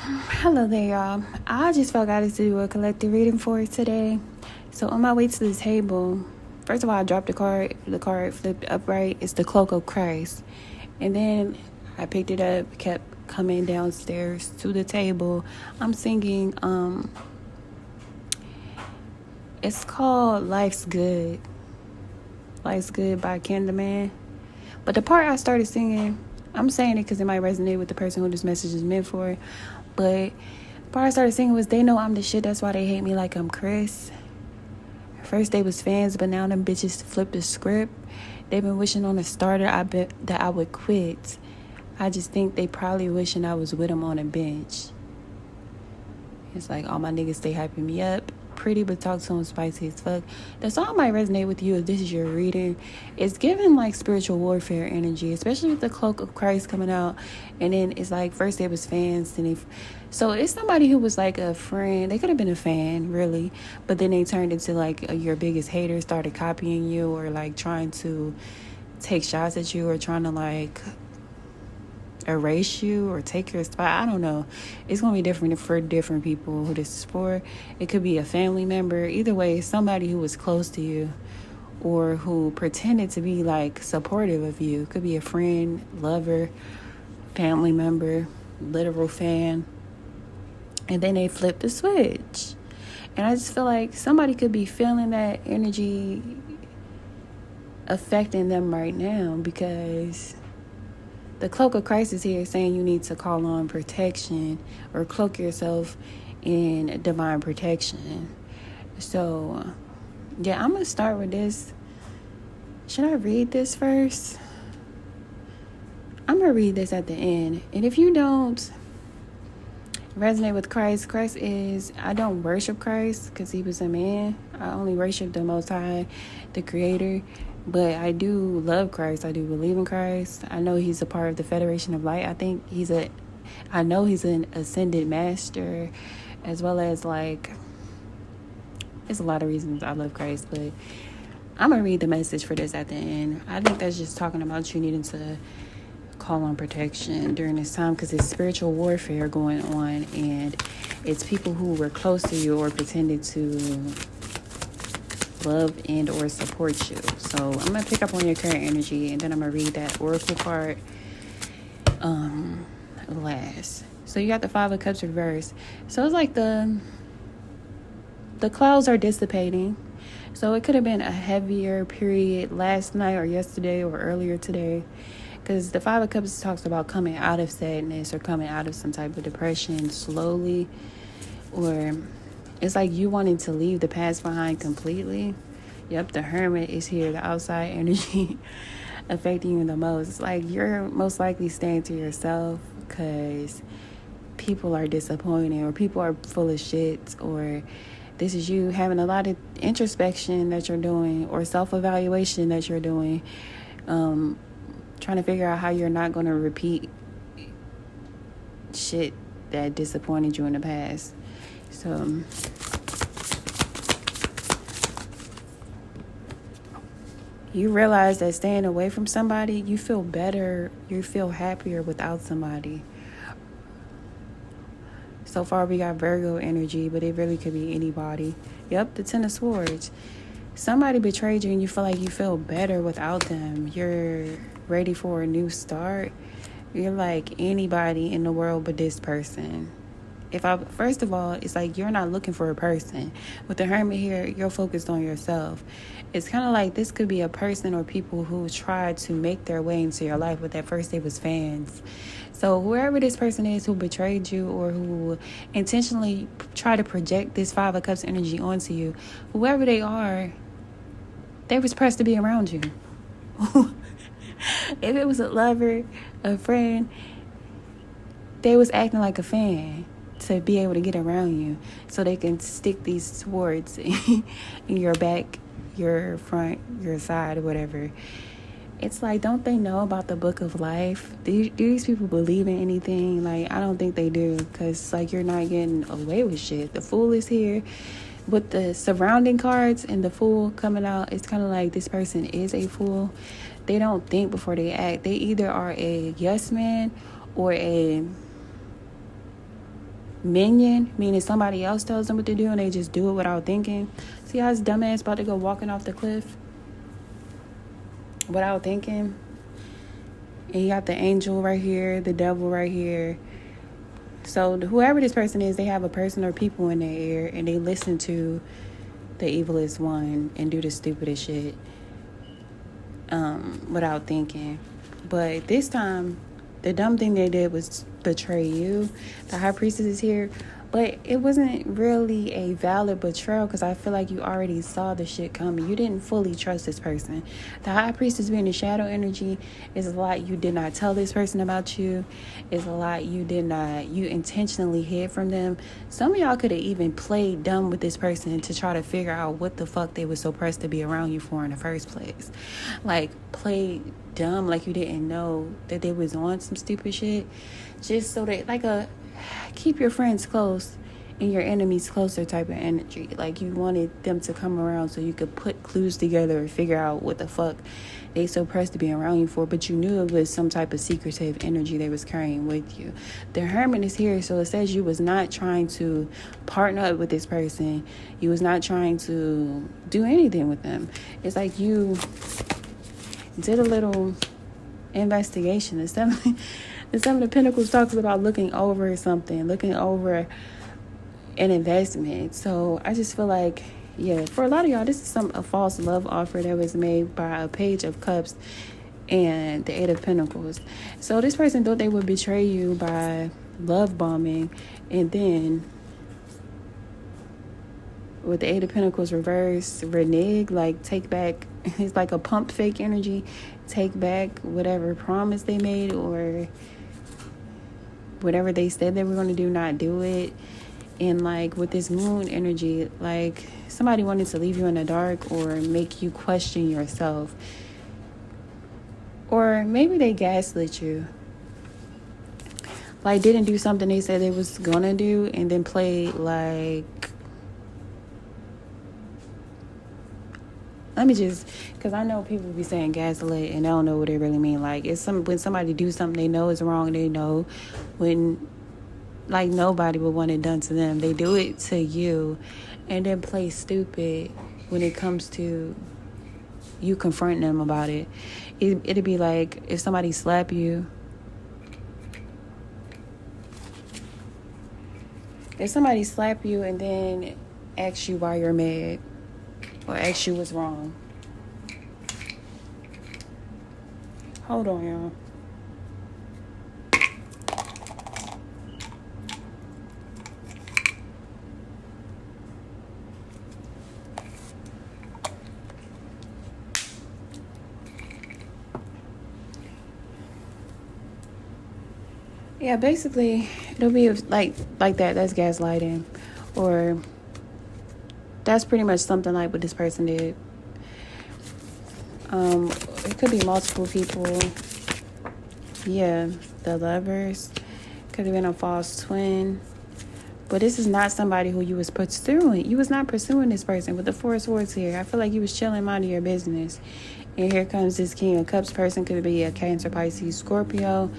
Hello there, y'all. I just felt guided to do a collective reading for today. So on my way to the table, first of all, I dropped the card. The card flipped upright. It's the cloak of Christ. And then I picked it up, kept coming downstairs to the table. I'm singing, it's called Life's Good. Life's Good by Candyman. But the part I started singing, I'm saying it because it might resonate with the person who this message is meant for. But the part I started singing was, they know I'm the shit, that's why they hate me like I'm Chris. First they was fans, but now them bitches flipped the script. They've been wishing on a starter, I bet that I would quit. I just think they probably wishing I was with them on a bench. It's like all my niggas stay hyping me up. Pretty but talk to him spicy as fuck. The song might resonate with you if this is your reading. It's giving like spiritual warfare energy, especially with the cloak of Christ coming out. And then it's like first they was fans, and so it's somebody who was like a friend. They could have been a fan, really, but then they turned into like your biggest hater, started copying you or like trying to take shots at you or trying to like erase you or take your spot. I don't know. It's going to be different for different people who this is for. It could be a family member. Either way, somebody who was close to you or who pretended to be like supportive of you. Could be a friend, lover, family member, literal fan. And then they flip the switch. And I just feel like somebody could be feeling that energy affecting them right now, because the cloak of Christ is here saying you need to call on protection or cloak yourself in divine protection. So, yeah, I'm going to start with this. Should I read this first? I'm going to read this at the end. And if you don't resonate with Christ, I don't worship Christ because he was a man. I only worship the Most High, the Creator. But I do love Christ. I do believe in Christ. I know he's a part of the Federation of Light. I know he's an ascended master, as well as like, there's a lot of reasons I love Christ, but I'm going to read the message for this at the end. I think that's just talking about you needing to call on protection during this time, because it's spiritual warfare going on, and it's people who were close to you or pretended to love and or support you. So I'm gonna pick up on your current energy, and then I'm gonna read that oracle card last. So you got the Five of Cups reversed. So it's like the clouds are dissipating. So it could have been a heavier period last night or yesterday or earlier today, because the Five of Cups talks about coming out of sadness or coming out of some type of depression slowly, or it's like you wanting to leave the past behind completely. Yep, the Hermit is here, the outside energy affecting you the most. It's like you're most likely staying to yourself because people are disappointed or people are full of shit, or this is you having a lot of introspection that you're doing or self-evaluation that you're doing, trying to figure out how you're not going to repeat shit that disappointed you in the past. So you realize that staying away from somebody, you feel better, you feel happier without somebody. So far we got Virgo energy, but it really could be anybody. Yep, the Ten of Swords. Somebody betrayed you and you feel like you feel better without them. You're ready for a new start. You're like anybody in the world but this person. First of all, it's like you're not looking for a person. With the Hermit here, you're focused on yourself. It's kind of like this could be a person or people who tried to make their way into your life, but at first they was fans. So whoever this person is who betrayed you or who intentionally try to project this Five of Cups energy onto you, whoever they are, they was pressed to be around you. If it was a lover, a friend, they was acting like a fan to be able to get around you so they can stick these swords in your back, your front, your side, or whatever. It's like, don't they know about the book of life? Do these people believe in anything? Like, I don't think they do, because like you're not getting away with shit. The Fool is here with the surrounding cards and the Fool coming out. It's kind of like this person is a fool. They don't think before they act. They either are a yes man or a minion, meaning somebody else tells them what to do and they just do it without thinking. See how this dumbass about to go walking off the cliff without thinking? And you got the angel right here, the devil right here. So whoever this person is, they have a person or people in their ear, and they listen to the evilest one and do the stupidest shit without thinking. But this time, the dumb thing they did was betray you. The high priestess is here. But it wasn't really a valid betrayal, because I feel like you already saw the shit coming. You didn't fully trust this person. The high priestess being the shadow energy is a lot you did not tell this person about you. It's a lot you intentionally hid from them. Some of y'all could have even played dumb with this person to try to figure out what the fuck they were so pressed to be around you for in the first place. Like, played dumb like you didn't know that they was on some stupid shit. Just so that, like a keep your friends close and your enemies closer type of energy. Like, you wanted them to come around so you could put clues together and figure out what the fuck they so pressed to be around you for, but you knew it was some type of secretive energy they was carrying with you. The Hermit is here, so it says you was not trying to partner up with this person. You was not trying to do anything with them. It's like you did a little investigation. The Seven of the Pentacles talks about looking over something, looking over an investment. So I just feel like, yeah, for a lot of y'all, this is a false love offer that was made by a Page of Cups and the Eight of Pentacles. So this person thought they would betray you by love bombing, and then with the Eight of Pentacles reverse, renege, like take back. It's like a pump fake energy. Take back whatever promise they made, or whatever they said they were going to do, not do it. And like with this moon energy, like somebody wanted to leave you in the dark or make you question yourself. Or maybe they gaslit you. Like, didn't do something they said they was going to do, and then played like, let me just, because I know people be saying gaslit and I don't know what they really mean. Like, it's when somebody do something they know is wrong, they know when, like, nobody would want it done to them. They do it to you and then play stupid when it comes to you confronting them about it. It'd be like if somebody slap you. If somebody slap you and then asks you why you're mad, or ask you what's wrong. Hold on, y'all. Yeah, basically, it'll be like that. That's gaslighting, or that's pretty much something like what this person did. It could be multiple people. Yeah, the Lovers. Could have been a false twin. But this is not somebody who you was pursuing. You was not pursuing this person with the Four of Swords here. I feel like you was chilling, minding your business. And here comes this King of Cups person. Could be a Cancer, Pisces, Scorpio.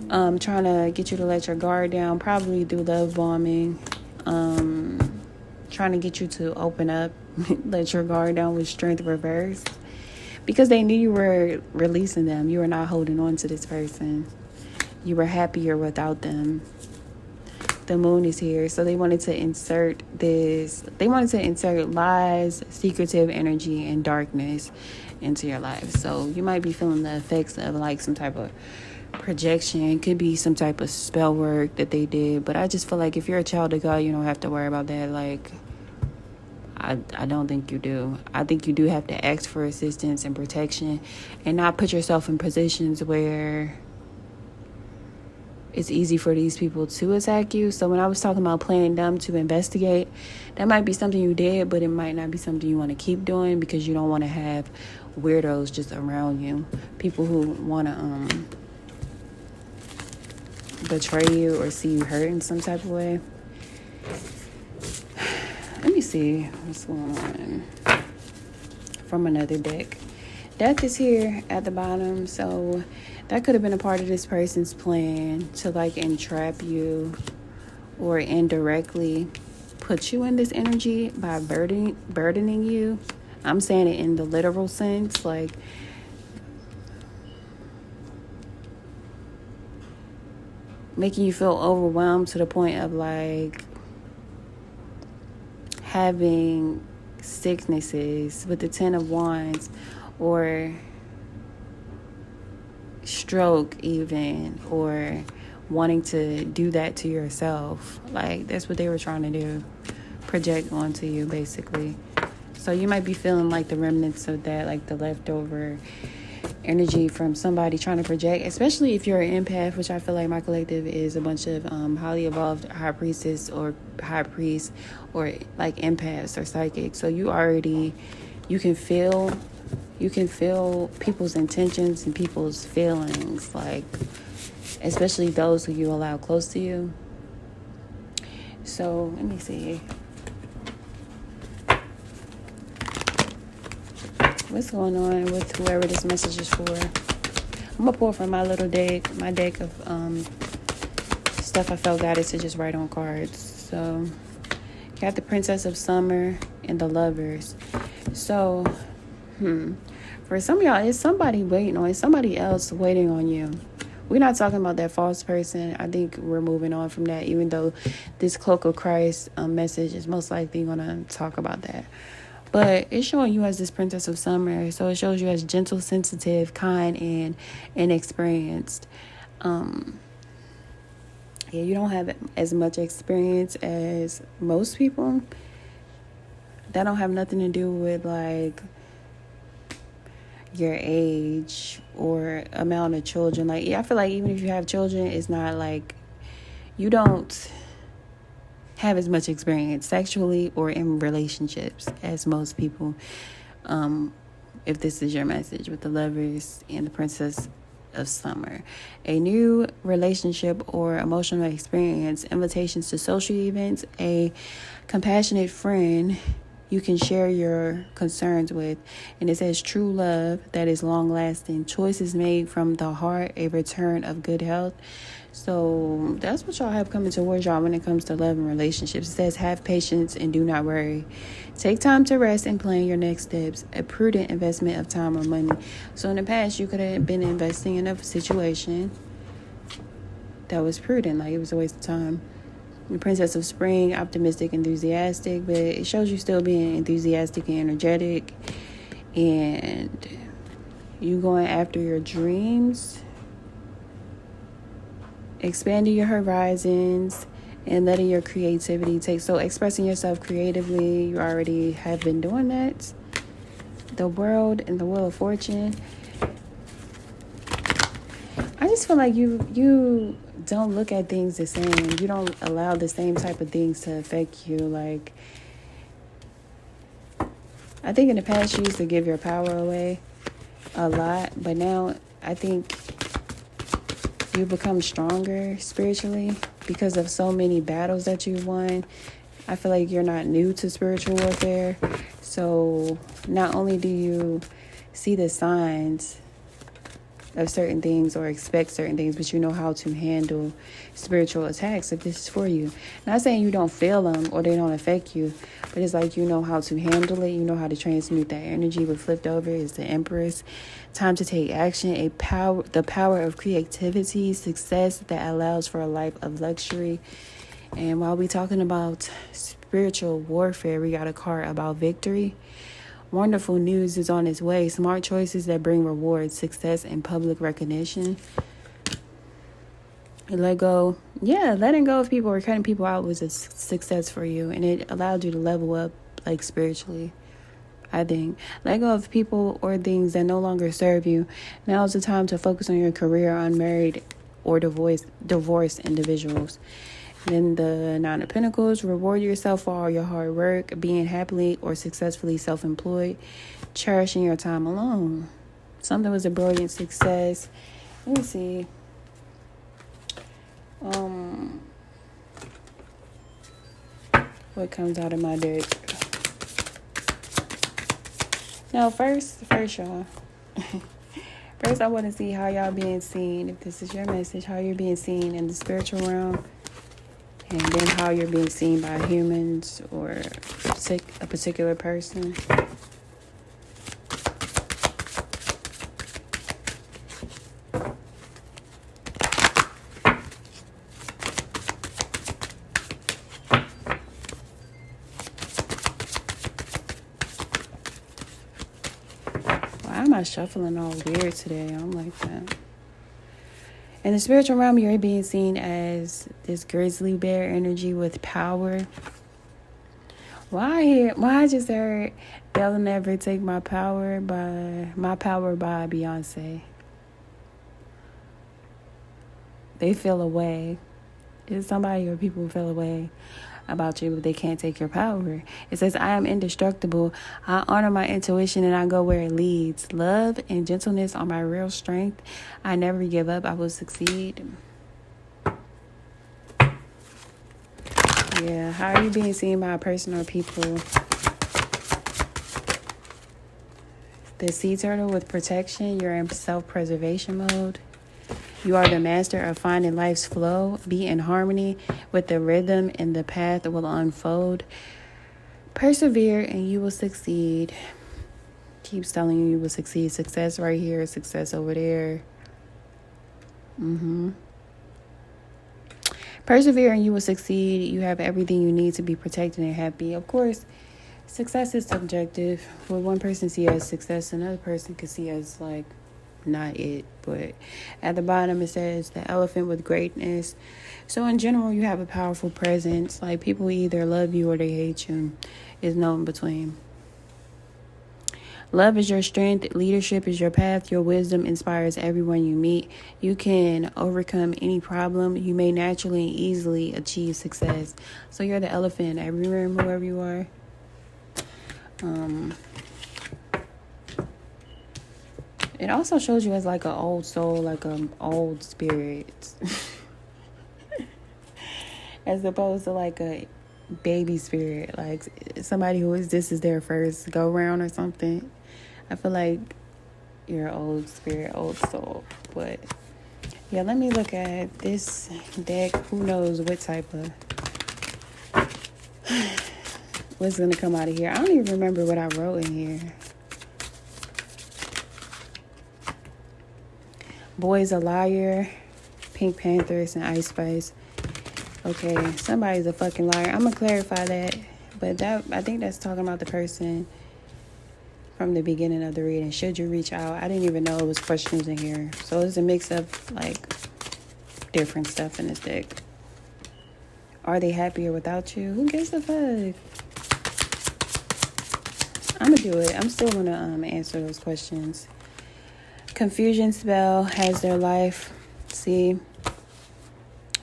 Trying to get you to let your guard down. Probably do love bombing. Trying to get you to open up. Let your guard down with strength reversed. Because they knew you were releasing them. You were not holding on to this person. You were happier without them. The moon is here. So they wanted to insert this. They wanted to insert lies, secretive energy, and darkness into your life. So you might be feeling the effects of like some type of projection. Could be some type of spell work that they did. But I just feel like if you're a child of God, you don't have to worry about that. Like, I don't think you do. I think you do have to ask for assistance and protection and not put yourself in positions where it's easy for these people to attack you. So when I was talking about playing dumb to investigate, that might be something you did, but it might not be something you want to keep doing because you don't want to have weirdos just around you. People who want to betray you or see you hurt in some type of way. Let me see what's going on from another deck. Death is here at the bottom, so that could have been a part of this person's plan to like entrap you or indirectly put you in this energy by burdening you. I'm saying it in the literal sense, like making you feel overwhelmed to the point of like having sicknesses with the 10 of Wands, or stroke even, or wanting to do that to yourself. Like, that's what they were trying to do, project onto you basically. So you might be feeling like the remnants of that, like the leftover energy from somebody trying to project, especially if you're an empath, which I feel like my collective is a bunch of highly evolved high priestess or high priest, or like empaths or psychics. So you can feel people's intentions and people's feelings, like especially those who you allow close to you. So let me see. What's going on with whoever this message is for? I'm going to pull from my little deck, my deck of stuff I felt guided to just write on cards. So, got the Princess of Summer and the Lovers. So, for some of y'all, it's somebody waiting on, it's somebody else waiting on you. We're not talking about that false person. I think we're moving on from that, even though this Cloak of Christ message is most likely going to talk about that. But it's showing you as this Princess of Summer. So it shows you as gentle, sensitive, kind, and inexperienced. Yeah, you don't have as much experience as most people. That don't have nothing to do with, like, your age or amount of children. Like, yeah, I feel like even if you have children, it's not like you don't have as much experience sexually or in relationships as most people. If this is your message with the Lovers and the Princess of Summer, a new relationship or emotional experience, invitations to social events, a compassionate friend you can share your concerns with, and it says true love that is long lasting, choices made from the heart, a return of good health. So that's what y'all have coming towards y'all when it comes to love and relationships. It says have patience and do not worry. Take time to rest and plan your next steps. A prudent investment of time or money. So in the past, you could have been investing in a situation that was prudent, like it was a waste of time. The Princess of Spring, optimistic, enthusiastic, but it shows you still being enthusiastic and energetic, and you going after your dreams, expanding your horizons, and letting your creativity take. So expressing yourself creatively, you already have been doing that. The World and the Wheel of Fortune. I just feel like you don't look at things the same. You don't allow the same type of things to affect you. Like, I think in the past you used to give your power away a lot, but now I think you become stronger spiritually because of so many battles that you've won. I feel like you're not new to spiritual warfare. So not only do you see the signs of certain things or expect certain things, but you know how to handle spiritual attacks if this is for you. Not saying you don't feel them or they don't affect you, but it's like you know how to handle it. You know how to transmute that energy. What flipped over is the Empress. Time to take action. The power of creativity, success that allows for a life of luxury. And while we're talking about spiritual warfare, we got a card about victory. Wonderful news is on its way. Smart choices that bring rewards, success, and public recognition. Letting go of people or cutting people out was a success for you, and it allowed you to level up, like, spiritually, I think. Let go of people or things that no longer serve you. Now is the time to focus on your career, unmarried or divorced individuals. Then the Nine of Pentacles, reward yourself for all your hard work, being happily or successfully self-employed, cherishing your time alone. Something was a brilliant success. Let me see. What comes out of my deck? No, first, y'all. First, I want to see how y'all being seen. If this is your message, how you're being seen in the spiritual realm. and then how you're being seen by humans or a particular person. Why am I shuffling all weird today? I'm like that. In the spiritual realm, you're being seen as this grizzly bear energy with power. Why I just heard "They'll Never Take My Power" by Beyonce. They feel away. It's somebody or people who feel away about you, but they can't take your power. It says, "I am indestructible. I honor my intuition and I go where it leads. Love and gentleness are my real strength. I never give up. I will succeed." Yeah, how are you being seen by a person or people? The sea turtle with protection. You're in self-preservation mode. You are the master of finding life's flow. Be in harmony with the rhythm and the path will unfold. Persevere and you will succeed. Keeps telling you will succeed. Success right here, success over there. Persevere and you will succeed. You have everything you need to be protected and happy. Of course, success is subjective. What one person sees as success, another person could see as like not it. But at the bottom it says the elephant with greatness. So in general, you have a powerful presence. Like people either love you or they hate you. There's no in between. Love is your strength. Leadership is your path. Your wisdom inspires everyone you meet. You can overcome any problem. You may naturally and easily achieve success. So you're the elephant in every room, whoever you are. It also shows you as like an old soul, like an old spirit. As opposed to like a baby spirit, like somebody this is their first go round or something. I feel like you're an old spirit, old soul. But yeah, let me look at this deck. Who knows what type of what's gonna come out of here. I don't even remember what I wrote in here. Boy's a liar, Pink Panthers, and Ice Spice. Okay, somebody's a fucking liar. I'm gonna clarify that, but I think that's talking about the person from the beginning of the reading. Should you reach out? I didn't even know it was questions in here, so it's a mix of like different stuff in this deck. Are they happier without you? Who gives a fuck? I'm gonna do it. I'm still gonna answer those questions. Confusion spell has their life. See,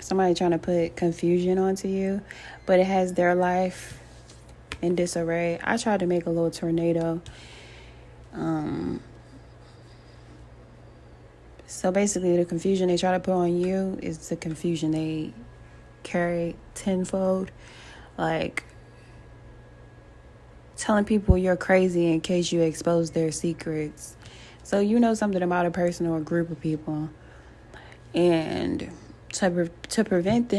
somebody trying to put confusion onto you, but it has their life in disarray. I tried to make a little tornado. So basically the confusion they try to put on you is the confusion they carry tenfold. Like telling people you're crazy in case you expose their secrets. So you know something about a person or a group of people. And to prevent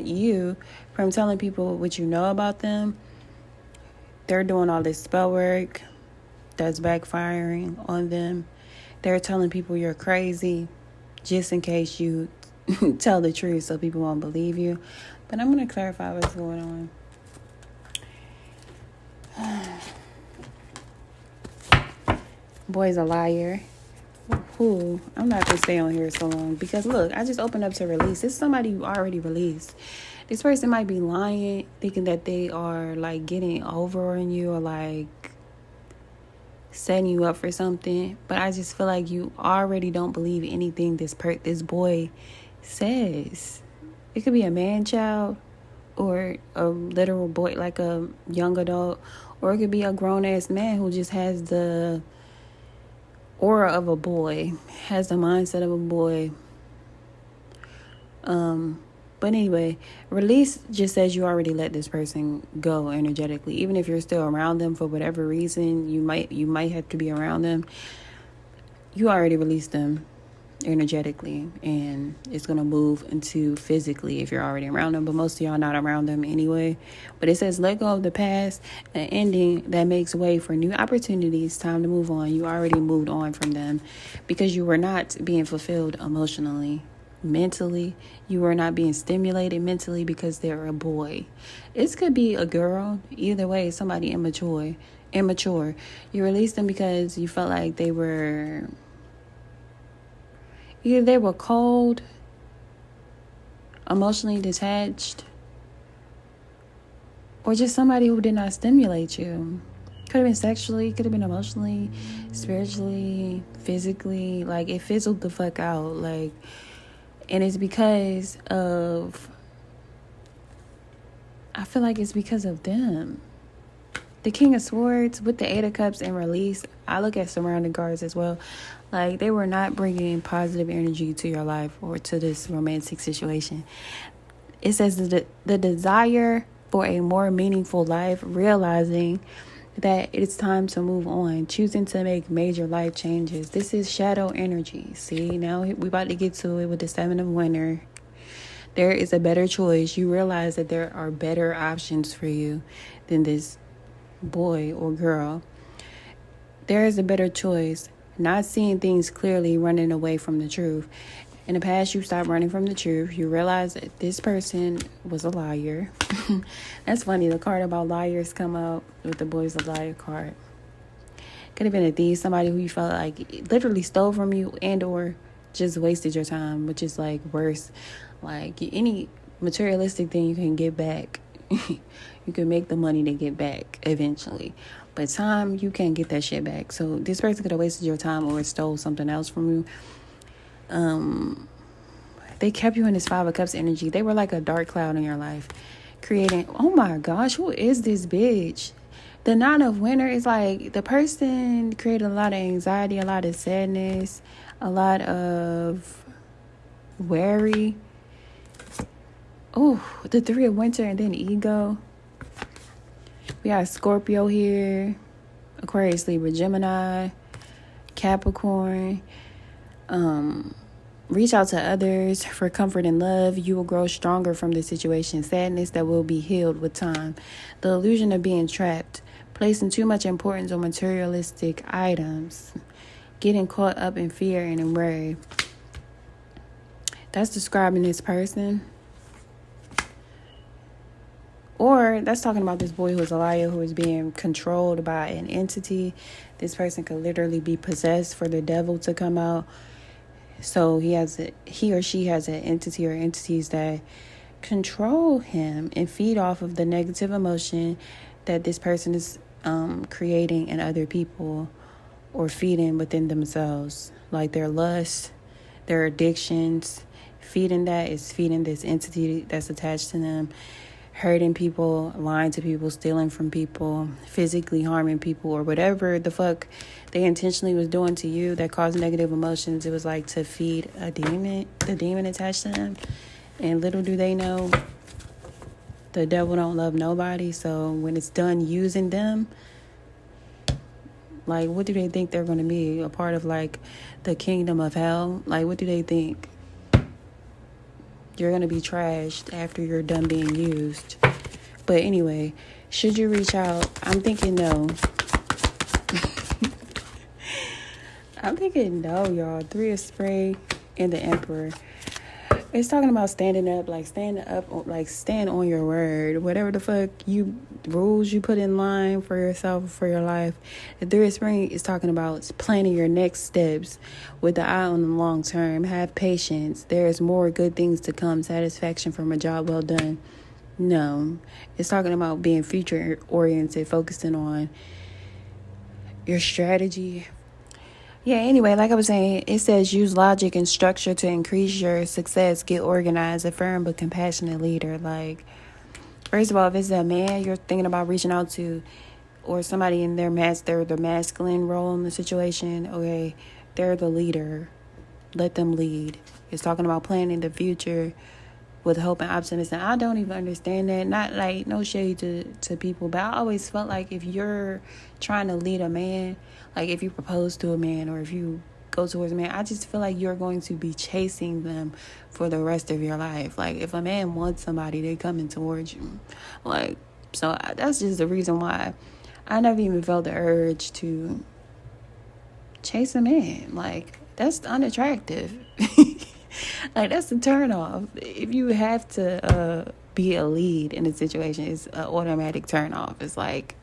you from telling people what you know about them, they're doing all this spell work that's backfiring on them. They're telling people you're crazy just in case you tell the truth so people won't believe you. But I'm going to clarify what's going on. Boy's a liar. Who? I'm not going to stay on here so long because look, I just opened up to release. It's somebody you already released. This person might be lying, thinking that they are like getting over on you or like setting you up for something. But I just feel like you already don't believe anything this boy says. It could be a man-child or a literal boy, like a young adult, or it could be a grown-ass man who just has the aura of a boy, has the mindset of a boy. But anyway, release just says you already let this person go energetically. Even if you're still around them for whatever reason, you might have to be around them. You already released them. energetically, and it's going to move into physically if you're already around them, but most of y'all not around them anyway. But it says let go of the past, an ending that makes way for new opportunities. Time to move on. You already moved on from them because you were not being fulfilled emotionally. Mentally, you were not being stimulated mentally because they're a boy. This could be a girl. Either way, somebody immature. You released them because you felt like they were either they were cold, emotionally detached, or just somebody who did not stimulate you. Could have been sexually, could have been emotionally, spiritually, physically. Like, it fizzled the fuck out. Like, and it's because of, I feel like it's because of them. The King of Swords with the Eight of Cups and release. I look at surrounding cards as well. Like, they were not bringing positive energy to your life or to this romantic situation. It says the desire for a more meaningful life, realizing that it's time to move on, choosing to make major life changes. This is shadow energy. See, now we about to get to it with the Seven of Winter. There is a better choice. You realize that there are better options for you than this boy or girl. There is a better choice. Not seeing things clearly, running away from the truth. In the past, you stopped running from the truth. You realize that this person was a liar. That's funny. The card about liars come out with the boy's a liar card. Could have been a thief, somebody who you felt like literally stole from you and or just wasted your time, which is like worse. Like, any materialistic thing you can get back. You can make the money to get back eventually. But time, you can't get that shit back. So this person could have wasted your time or stole something else from you. They kept you in this Five of Cups energy. They were like a dark cloud in your life, creating, oh my gosh, who is this bitch? The Nine of Winter is like the person created a lot of anxiety, a lot of sadness, a lot of worry. Oh, the Three of Winter and then ego. We got Scorpio here, Aquarius, Libra, Gemini, Capricorn. Reach out to others for comfort and love. You will grow stronger from this situation. Sadness that will be healed with time. The illusion of being trapped. Placing too much importance on materialistic items. Getting caught up in fear and in worry. That's describing this person. Or that's talking about this boy who is a liar, who is being controlled by an entity. This person could literally be possessed for the devil to come out. So he or she has an entity or entities that control him and feed off of the negative emotion that this person is creating in other people or feeding within themselves. Like their lust, their addictions. Feeding that is feeding this entity that's attached to them. Hurting people, lying to people, stealing from people, physically harming people, or whatever the fuck they intentionally was doing to you that caused negative emotions. It was like to feed a demon, the demon attached to them. And little do they know, the devil don't love nobody. So when it's done using them, like, what do they think they're going to be? A part of like the kingdom of hell? Like, what do they think? You're going to be trashed after you're done being used. But anyway, should you reach out? I'm thinking no. I'm thinking no, y'all. Three of Spades and the Emperor. It's talking about standing up, like stand on your word. Whatever the fuck rules you put in line for yourself, for your life. The Three of Spades is talking about planning your next steps with the eye on the long term. Have patience. There's more good things to come. Satisfaction from a job well done. No, it's talking about being future oriented, focusing on your strategy. Yeah, anyway, like I was saying, it says use logic and structure to increase your success. Get organized, a firm but compassionate leader. Like, first of all, if it's a man you're thinking about reaching out to, or somebody in they're the masculine role in the situation, okay, they're the leader. Let them lead. It's talking about planning the future with hope and optimism. I don't even understand that. Not like no shade to people, but I always felt like if you're trying to lead a man, like if you propose to a man or if you go towards a man, I just feel like you're going to be chasing them for the rest of your life. Like, if a man wants somebody, they coming towards you. Like, so that's just the reason why I never even felt the urge to chase a man. Like, that's unattractive. Like, that's a turn off. If you have to be a lead in a situation, it's an automatic turn off. It's like,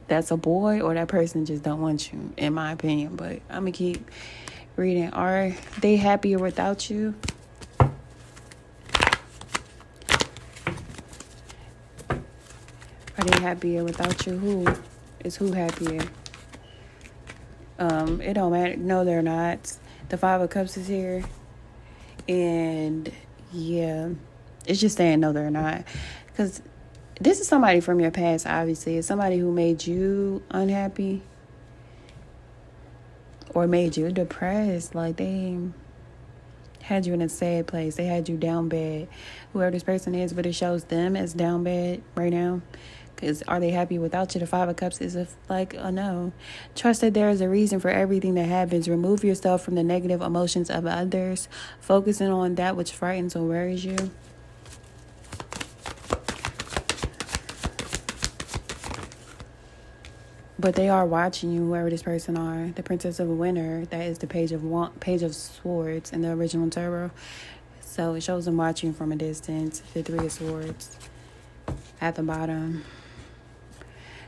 that's a boy or that person just don't want you, in my opinion. But I'm gonna keep reading. Are they happier without you? Are they happier without you? Who is who happier? It don't matter. No, they're not. The Five of Cups is here. And yeah, it's just saying no, they're not. Because this is somebody from your past, obviously. It's somebody who made you unhappy or made you depressed. Like, they had you in a sad place. They had you down bad. Whoever this person is, but it shows them as down bad right now. Because are they happy without you? The Five of Cups is a no. Trust that there is a reason for everything that happens. Remove yourself from the negative emotions of others. Focusing on that which frightens or worries you. But they are watching you, whoever this person are. The Princess of a Winter, that is the Page of Swords in the original tarot. So it shows them watching from a distance. The Three of Swords at the bottom.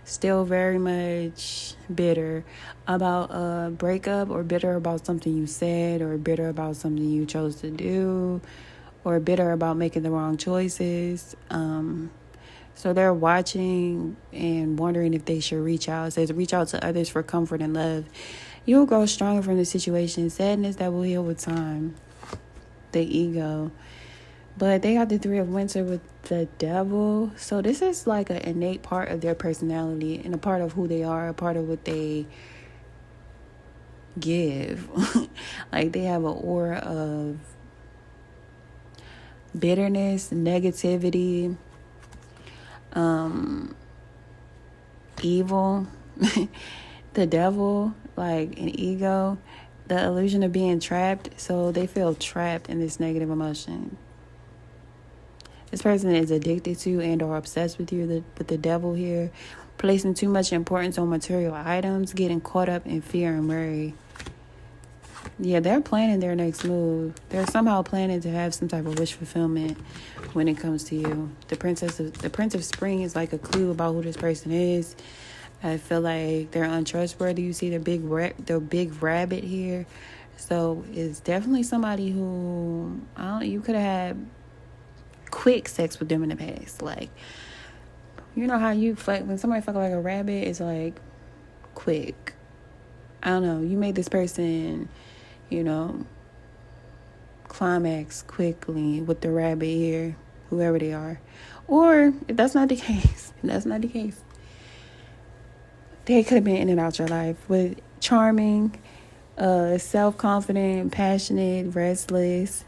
Still very much bitter about a breakup, or bitter about something you said, or bitter about something you chose to do, or bitter about making the wrong choices. So they're watching and wondering if they should reach out. It says reach out to others for comfort and love. You'll grow stronger from the situation. Sadness that will heal with time. The ego. But they got the Three of Winter with the Devil. So this is like an innate part of their personality and a part of who they are, a part of what they give. Like, they have an aura of bitterness, negativity, evil, the devil, like an ego, the illusion of being trapped. So they feel trapped in this negative emotion. This person is addicted to and or obsessed with you, with the devil here. Placing too much importance on material items, getting caught up in fear and worry. Yeah, they're planning their next move. They're somehow planning to have some type of wish fulfillment when it comes to you. The Prince of Spring is like a clue about who this person is. I feel like they're untrustworthy. You see the big rabbit here. So it's definitely somebody who, you could have had quick sex with them in the past. Like, you know how you fuck, when somebody fuck like a rabbit, it's like quick. I don't know, you made this person, climax quickly with the rabbit here, whoever they are. Or if that's not the case, they could have been in and out your life with charming, self-confident, passionate, restless,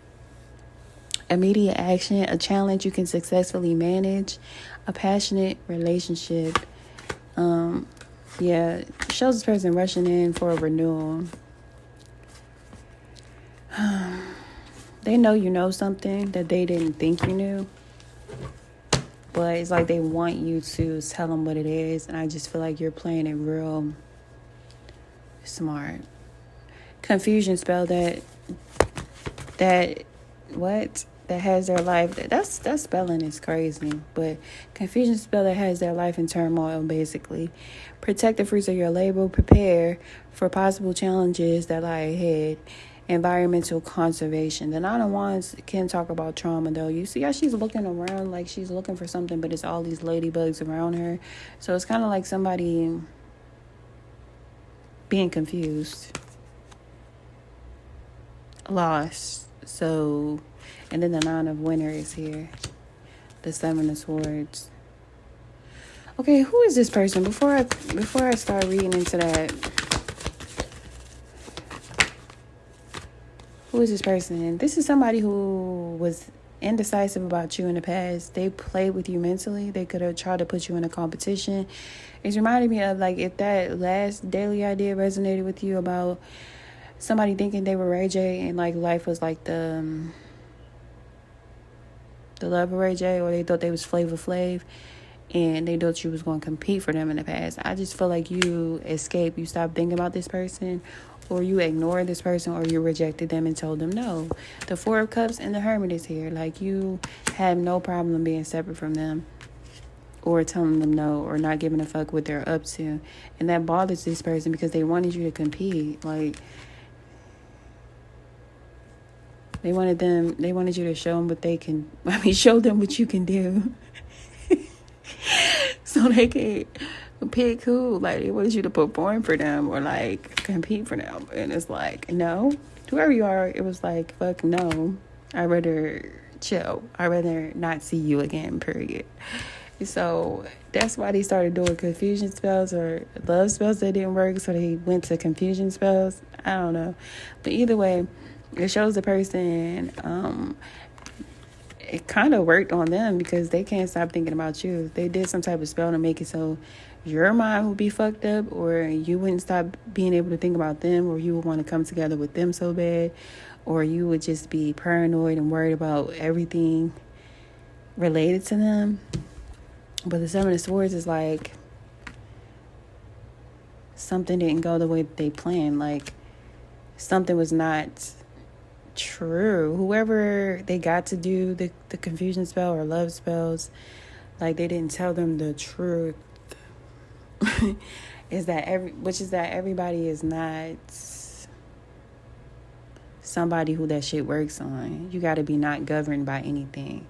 immediate action, a challenge you can successfully manage, a passionate relationship. Shows this person rushing in for a renewal. They know you know something that they didn't think you knew, but it's like they want you to tell them what it is, and I just feel like you're playing it real smart. Confusion spell that has their life. That spelling is crazy, but confusion spell that has their life in turmoil, basically. Protect the fruits of your labor. Prepare for possible challenges that lie ahead. Environmental conservation. The Nine of Wands can talk about trauma, though. You see how she's looking around like she's looking for something, but it's all these ladybugs around her. So it's kind of like somebody being confused, lost. So, and then the Nine of Winter is here. The Seven of Swords. Okay, who is this person? Before I start reading into that, who is this person? This is somebody who was indecisive about you in the past. They played with you mentally. They could have tried to put you in a competition. It's reminding me of, like, if that last daily idea resonated with you about somebody thinking they were Ray J and like life was like the love of Ray J, or they thought they was Flavor Flav and they thought you was going to compete for them in the past. I just feel like you escape. You stop thinking about this person, or you ignore this person, or you rejected them and told them no. The Four of Cups and the Hermit is here. Like, you have no problem being separate from them, or telling them no, or not giving a fuck what they're up to. And that bothers this person because they wanted you to compete. Like, they wanted you to show them what they can, show them what you can do. So they can pick who. Like, they wanted you to perform for them or like compete for them. And it's like, no, whoever you are, it was like, fuck no. I'd rather chill. I'd rather not see you again, period. So that's why they started doing confusion spells or love spells that didn't work. So they went to confusion spells. I don't know. But either way, it shows the person, it kind of worked on them because they can't stop thinking about you. They did some type of spell to make it so your mind would be fucked up, or you wouldn't stop being able to think about them, or you would want to come together with them so bad, or you would just be paranoid and worried about everything related to them. But the Seven of Swords is like something didn't go the way that they planned. Like, something was not true. Whoever they got to do the confusion spell or love spells, like, they didn't tell them the truth. is that everybody is not somebody who that shit works on. You got to be not governed by anything.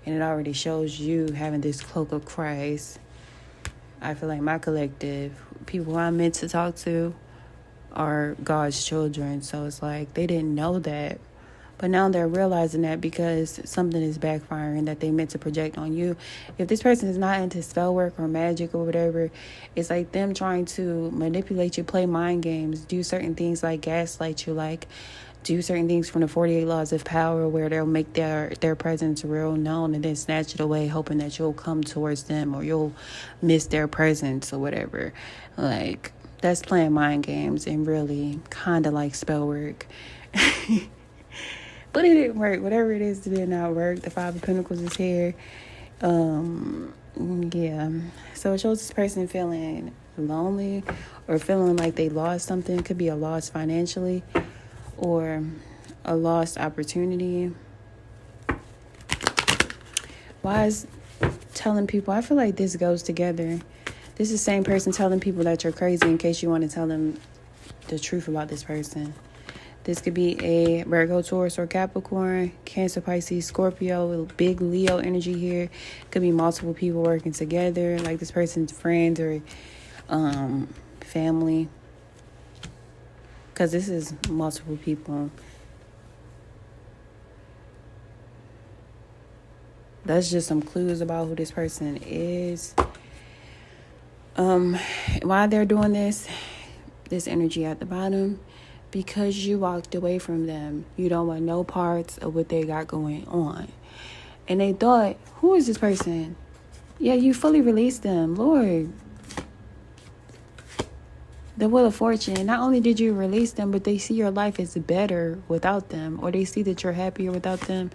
And it already shows you having this cloak of Christ. I feel like my collective, people who I'm meant to talk to, are God's children. So it's like they didn't know that. But now they're realizing that because something is backfiring that they meant to project on you. If this person is not into spell work or magic or whatever, it's like them trying to manipulate you, play mind games, do certain things like gaslight you, like do certain things from the 48 laws of power where they'll make their presence real known and then snatch it away, hoping that you'll come towards them or you'll miss their presence or whatever. Like, that's playing mind games and really kind of like spell work. But it didn't work. Whatever it is, it did not work. The Five of Pentacles is here. Yeah. So it shows this person feeling lonely or feeling like they lost something. It could be a loss financially or a lost opportunity. Why is telling people? I feel like this goes together. This is the same person telling people that you're crazy in case you want to tell them the truth about this person. This could be a Virgo, Taurus, or Capricorn, Cancer, Pisces, Scorpio, big Leo energy here. Could be multiple people working together, like this person's friends or family. Because this is multiple people. That's just some clues about who this person is. Why they're doing this energy at the bottom. Because you walked away from them. You don't want no parts of what they got going on. And they thought, who is this person? Yeah, you fully released them. Lord. The Wheel of Fortune. Not only did you release them, but they see your life is better without them. Or they see that you're happier without them.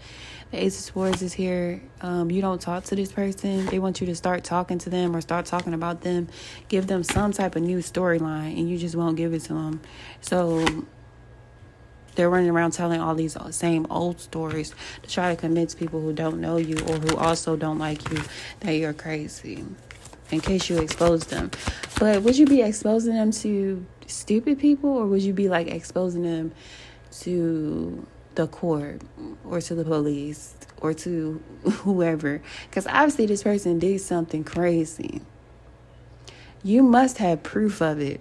The Ace of Swords is here. You don't talk to this person. They want you to start talking to them or start talking about them. Give them some type of new storyline, and you just won't give it to them. So they're running around telling all these same old stories to try to convince people who don't know you or who also don't like you that you're crazy, in case you expose them. But would you be exposing them to stupid people, or would you be like exposing them to the court or to the police or to whoever? Because obviously this person did something crazy. You must have proof of it.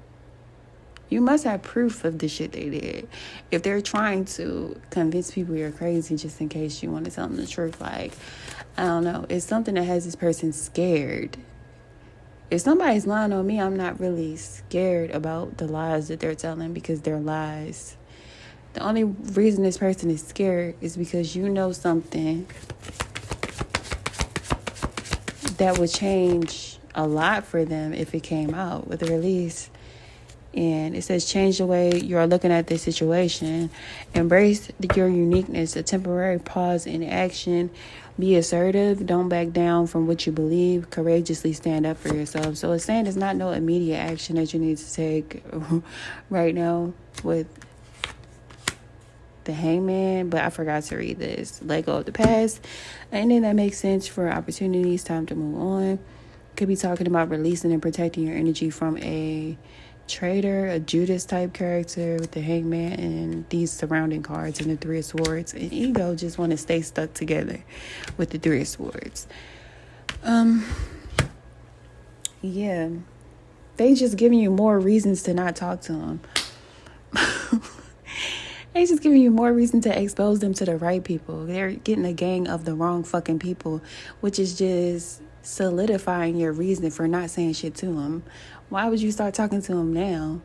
You must have proof of the shit they did. If they're trying to convince people you're crazy just in case you want to tell them the truth, like, I don't know. It's something that has this person scared. If somebody's lying on me, I'm not really scared about the lies that they're telling because they're lies. The only reason this person is scared is because you know something that would change a lot for them if it came out with the release. And it says, change the way you're looking at this situation. Embrace your uniqueness, a temporary pause in action. Be assertive. Don't back down from what you believe. Courageously stand up for yourself. So it's saying there's not no immediate action that you need to take right now with the Hangman, but I forgot to read this. Let go of the past. And then that makes sense for opportunities. Time to move on. Could be talking about releasing and protecting your energy from a traitor, a Judas type character with the Hangman and these surrounding cards and the Three of Swords. And ego just want to stay stuck together with the Three of Swords. Yeah, they just giving you more reasons to not talk to them. They just giving you more reason to expose them to the right people. They're getting a gang of the wrong fucking people, which is just solidifying your reason for not saying shit to them. Why would you start talking to them now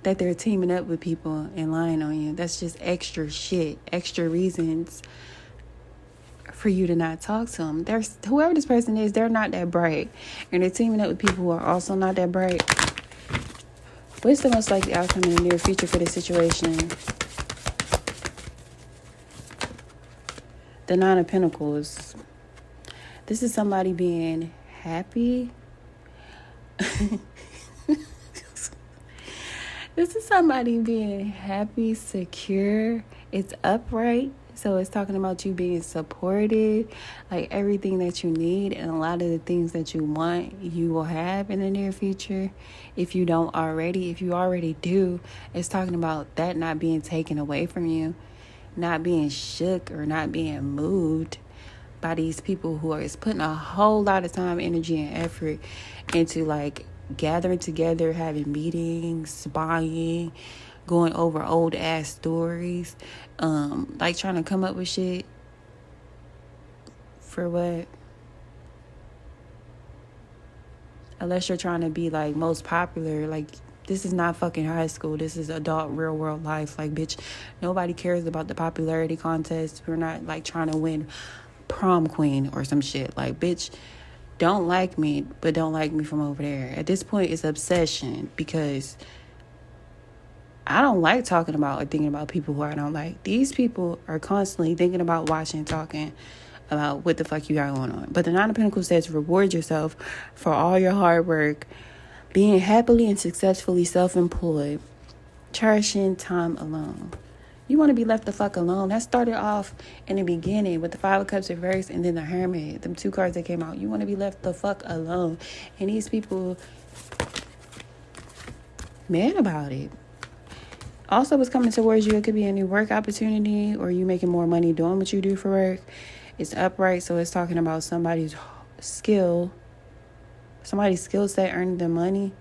that they're teaming up with people and lying on you? That's just extra shit, extra reasons for you to not talk to them. There's whoever this person is, they're not that bright, and they're teaming up with people who are also not that bright. What's the most likely outcome in the near future for this situation? The Nine of Pentacles. This is somebody being happy. This is somebody being happy, secure. It's upright. So it's talking about you being supported. Like everything that you need and a lot of the things that you want, you will have in the near future. If you don't already, if you already do, it's talking about that not being taken away from you. Not being shook or not being moved by these people who are putting a whole lot of time, energy, and effort into like gathering together, having meetings, spying, going over old ass stories, like trying to come up with shit for what? Unless you're trying to be like most popular, like this is not fucking high school. This is adult real world life. Like, bitch, nobody cares about the popularity contest. We're not like trying to win prom queen or some shit. Like, bitch, don't like me, but don't like me from over there. At this point, it's obsession because I don't like talking about or thinking about people who I don't like. These people are constantly thinking about, watching, talking about what the fuck you got going on. But the Nine of Pentacles says reward yourself for all your hard work, being happily and successfully self-employed, cherishing time alone. You want to be left the fuck alone. That started off in the beginning with the Five of Cups reversed and then the Hermit. Them two cards that came out. You want to be left the fuck alone. And these people mad about it. Also, what's coming towards you, it could be a new work opportunity or you making more money doing what you do for work. It's upright, so it's talking about somebody's skill set earning them money,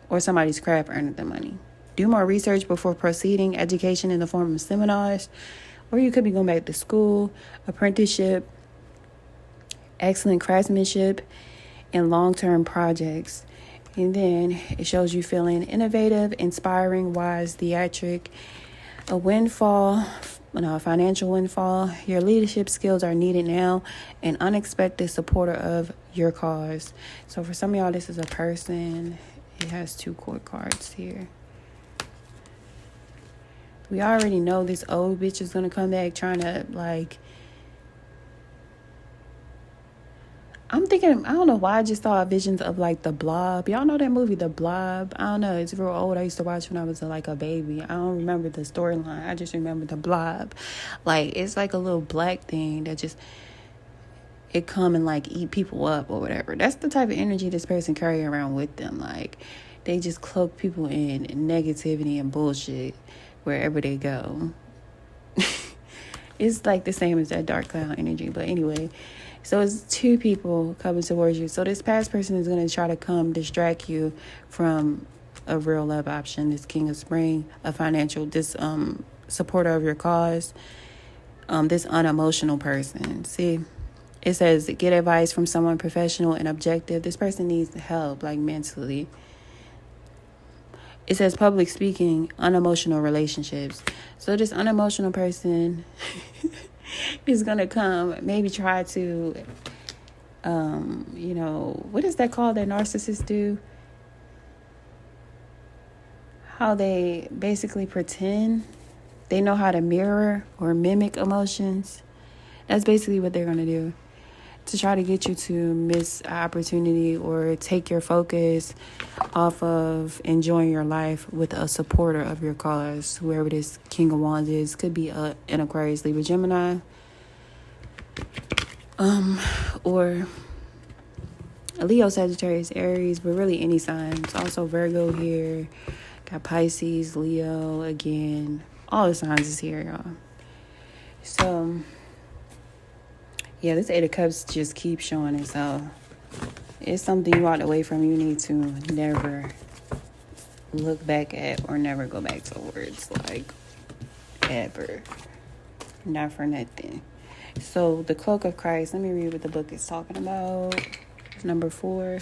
or somebody's craft earning them money. Do more research before proceeding. Education in the form of seminars, or you could be going back to school, apprenticeship, excellent craftsmanship, and long-term projects. And then it shows you feeling innovative, inspiring, wise, theatric, a windfall, a financial windfall. Your leadership skills are needed now, an unexpected supporter of your cause. So for some of y'all, this is a person. It has two court cards here. We already know this old bitch is going to come back trying to, like, I'm thinking, I don't know why I just saw visions of, like, The Blob. Y'all know that movie, The Blob? I don't know. It's real old. I used to watch when I was, like, a baby. I don't remember the storyline. I just remember The Blob. Like, it's like a little black thing that just, it come and, like, eat people up or whatever. That's the type of energy this person carry around with them. Like, they just cloak people in negativity and bullshit wherever they go. It's, like, the same as that dark cloud energy. But anyway, so it's two people coming towards you. So this past person is going to try to come distract you from a real love option. This King of Spring, a financial, this supporter of your cause, this unemotional person. See, it says get advice from someone professional and objective. This person needs help, like mentally. It says public speaking, unemotional relationships. So this unemotional person is going to come, maybe try to, what is that called that narcissists do? how they basically pretend they know how to mirror or mimic emotions. That's basically what they're going to do, to try to get you to miss an opportunity or take your focus off of enjoying your life with a supporter of your cause, whoever this King of Wands is. Could be an Aquarius, Libra, Gemini, or a Leo, Sagittarius, Aries, but really any signs. Also Virgo here, got Pisces, Leo, again, all the signs is here, y'all. So yeah, this Eight of Cups just keeps showing itself. It's something you walked away from, you need to never look back at or never go back towards, like, ever. Not for nothing. So the Cloak of Christ, let me read what the book is talking about. Number 4.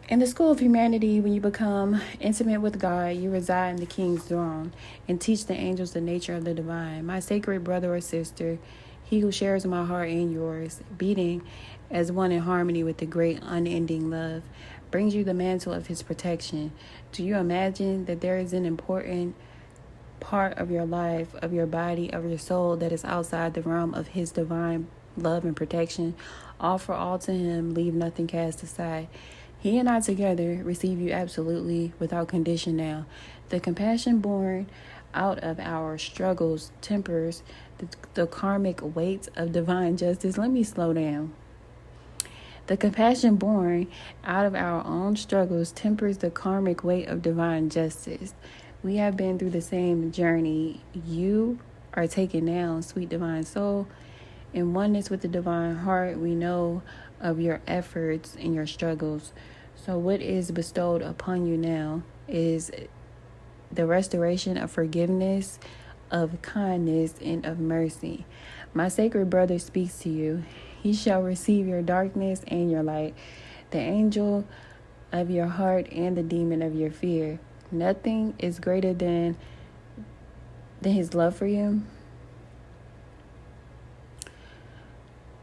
In the school of humanity, when you become intimate with God, you reside in the King's throne and teach the angels the nature of the divine. My sacred brother or sister, he who shares my heart and yours, beating as one in harmony with the great unending love, brings you the mantle of his protection. Do you imagine that there is an important part of your life, of your body, of your soul that is outside the realm of his divine love and protection? Offer all to him, leave nothing cast aside. He and I together receive you absolutely without condition now. The compassion born out of our struggles tempers the karmic weight of divine justice. Let me slow down. The compassion born out of our own struggles tempers the karmic weight of divine justice. We have been through the same journey you are taking now, sweet divine soul. In oneness with the divine heart, we know of your efforts and your struggles. So what is bestowed upon you now is the restoration of forgiveness, of kindness, and of mercy. My sacred brother speaks to you. He shall receive your darkness and your light, the angel of your heart and the demon of your fear. Nothing is greater than his love for you.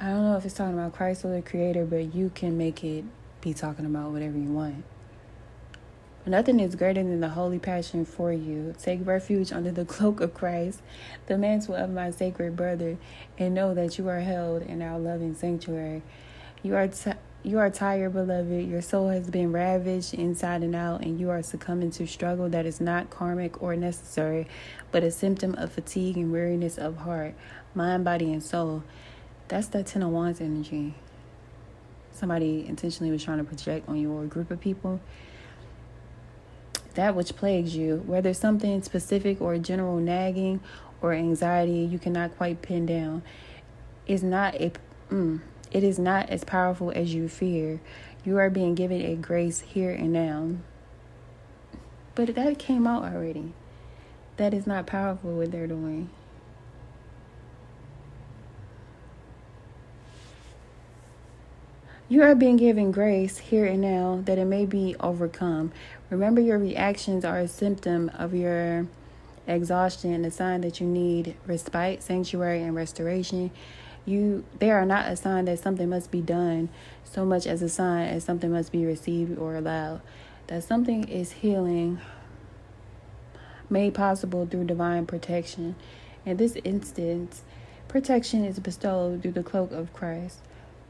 I don't know if it's talking about Christ or the Creator, but you can make it be talking about whatever you want. But nothing is greater than the holy passion for you. Take refuge under the cloak of Christ, the mantle of my sacred brother, and know that you are held in our loving sanctuary. You are tired, beloved. Your soul has been ravaged inside and out, and you are succumbing to struggle that is not karmic or necessary, but a symptom of fatigue and weariness of heart, mind, body, and soul. That's that Ten of Wands energy. Somebody intentionally was trying to project on you or a group of people. That which plagues you, whether something specific or general nagging or anxiety you cannot quite pin down, it is not as powerful as you fear. You are being given a grace here and now. But that came out already. That is not powerful what they're doing. You are being given grace here and now that it may be overcome. Remember, your reactions are a symptom of your exhaustion and a sign that you need respite, sanctuary, and restoration. They are not a sign that something must be done so much as a sign as something must be received or allowed. That something is healing made possible through divine protection. In this instance, protection is bestowed through the cloak of Christ.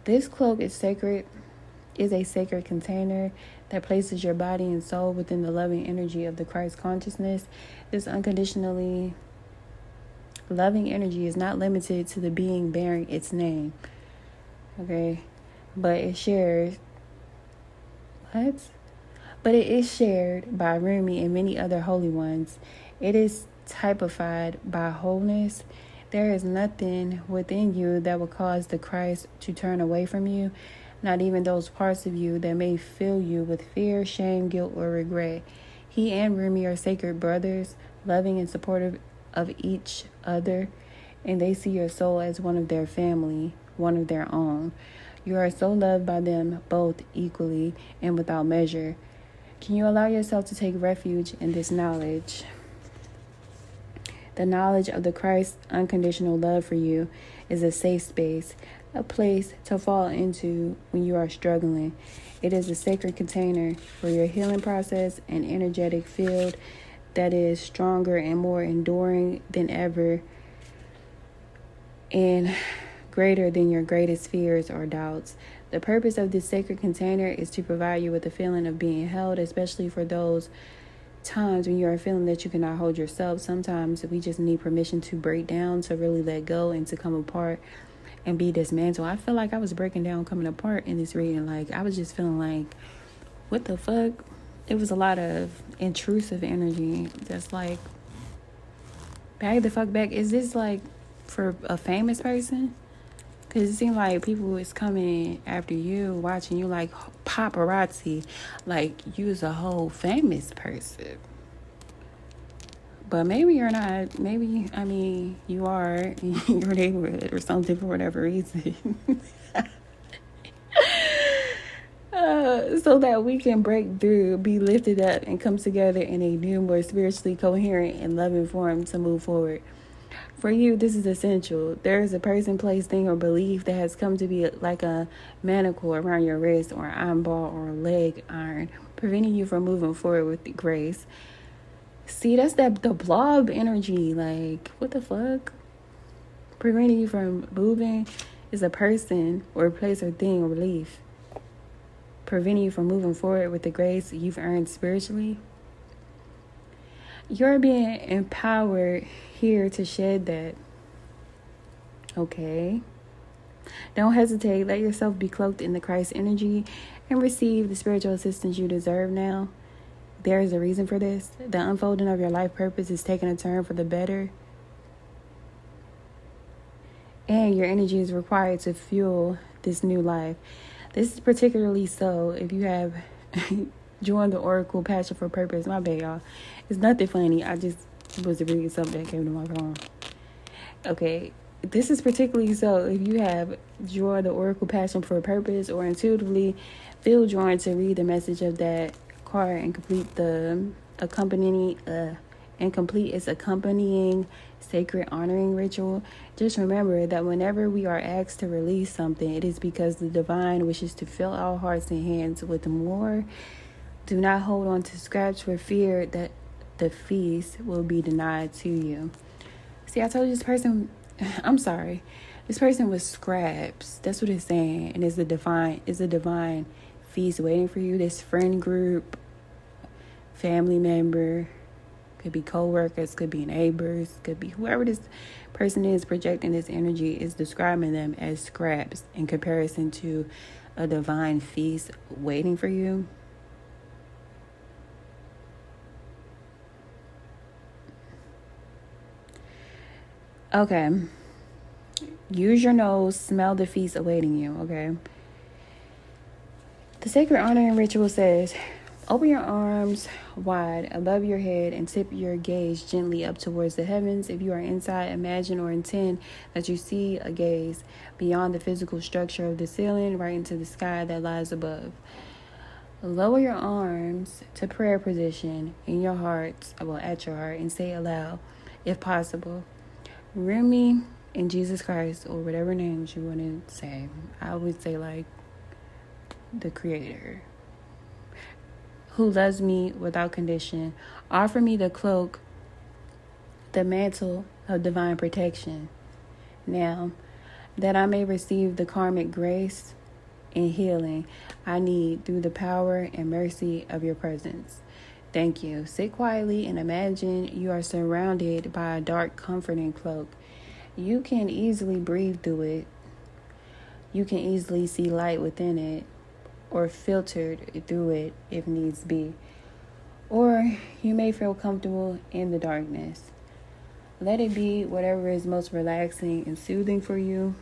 This cloak is a sacred container that places your body and soul within the loving energy of the Christ consciousness. This unconditionally loving energy is not limited to the being bearing its name. Okay? But it is shared by Rumi and many other holy ones. It is typified by wholeness. There is nothing within you that will cause the Christ to turn away from you, not even those parts of you that may fill you with fear, shame, guilt, or regret. He and Rumi are sacred brothers, loving and supportive of each other, and they see your soul as one of their family, one of their own. You are so loved by them both equally and without measure. Can you allow yourself to take refuge in this knowledge? The knowledge of the Christ's unconditional love for you is a safe space, a place to fall into when you are struggling. It is a sacred container for your healing process, an energetic field that is stronger and more enduring than ever, and greater than your greatest fears or doubts. The purpose of this sacred container is to provide you with a feeling of being held, especially for those times when you are feeling that you cannot hold yourself. Sometimes we just need permission to break down, to really let go, and to come apart and be dismantled. I feel like I was breaking down, coming apart in this reading. Like, I was just feeling like, what the fuck? It was a lot of intrusive energy that's like, back the fuck back. Is this like for a famous person? Because it seemed like people was coming after you, watching you like paparazzi, like you was a whole famous person. But maybe you're not. Maybe, I mean, you are in your neighborhood or something for whatever reason. So that we can break through, be lifted up, and come together in a new, more spiritually coherent and loving form to move forward. For you, this is essential. There is a person, place, thing, or belief that has come to be like a manacle around your wrist or iron ball or leg iron, preventing you from moving forward with grace. See, that's the blob energy. Like, what the fuck? Preventing you from moving is a person or a place or thing or belief. Preventing you from moving forward with the grace you've earned spiritually. You're being empowered here to shed that. Okay. Don't hesitate. Let yourself be cloaked in the Christ energy and receive the spiritual assistance you deserve now. There is a reason for this. The unfolding of your life purpose is taking a turn for the better. And your energy is required to fuel this new life. This is particularly so if you have joined the Oracle Passion for Purpose. My bad, y'all. It's nothing funny. I just was reading something that came to my phone. Okay. This is particularly so if you have joined the Oracle Passion for Purpose or intuitively feel drawn to read the message of that card and complete the accompanying sacred honoring ritual. Just remember that whenever we are asked to release something, it is because the divine wishes to fill our hearts and hands with more. Do not hold on to scraps for fear that the feast will be denied to you. See, I told you this person, I'm sorry, this person was scraps. That's what it's saying. And it's a divine feast waiting for you. This friend group, family member, could be co-workers, could be neighbors, could be whoever this person is projecting this energy is describing them as scraps in comparison to a divine feast waiting for you. Okay. Use your nose, smell the feast awaiting you, okay? The sacred honoring ritual says, open your arms wide above your head and tip your gaze gently up towards the heavens. If you are inside, imagine or intend that you see a gaze beyond the physical structure of the ceiling right into the sky that lies above. Lower your arms to prayer position in your heart, at your heart, and say aloud, if possible, Remy in Jesus Christ, or whatever names you want to say. I would say like the Creator, who loves me without condition, offer me the cloak, the mantle of divine protection, now that I may receive the karmic grace and healing I need through the power and mercy of your presence. Thank you. Sit quietly and imagine you are surrounded by a dark, comforting cloak. You can easily breathe through it. You can easily see light within it, or filtered through it if needs be. Or you may feel comfortable in the darkness. Let it be whatever is most relaxing and soothing for you.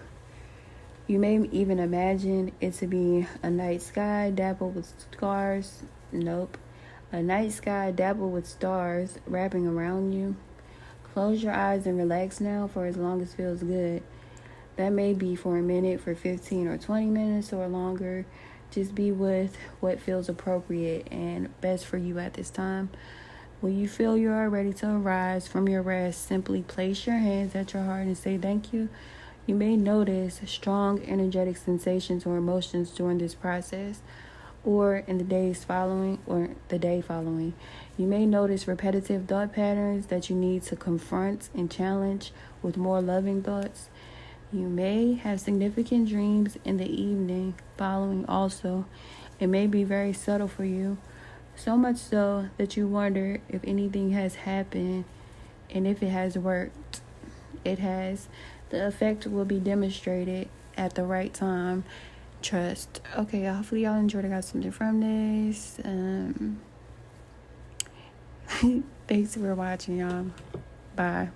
You may even imagine it to be a night sky dappled with stars. Nope. A night sky dappled with stars wrapping around you. Close your eyes and relax now for as long as feels good. That may be for a minute, for 15 or 20 minutes or longer. Just be with what feels appropriate and best for you at this time. When you feel you are ready to arise from your rest, simply place your hands at your heart and say thank you. You may notice strong energetic sensations or emotions during this process or in the days following or the day following. You may notice repetitive thought patterns that you need to confront and challenge with more loving thoughts. You may have significant dreams in the evening following also. It may be very subtle for you, so much so that you wonder if anything has happened and if it has worked. It has. The effect will be demonstrated at the right time. Trust. Okay, hopefully y'all enjoyed. I got something from this. Thanks for watching, y'all. Bye.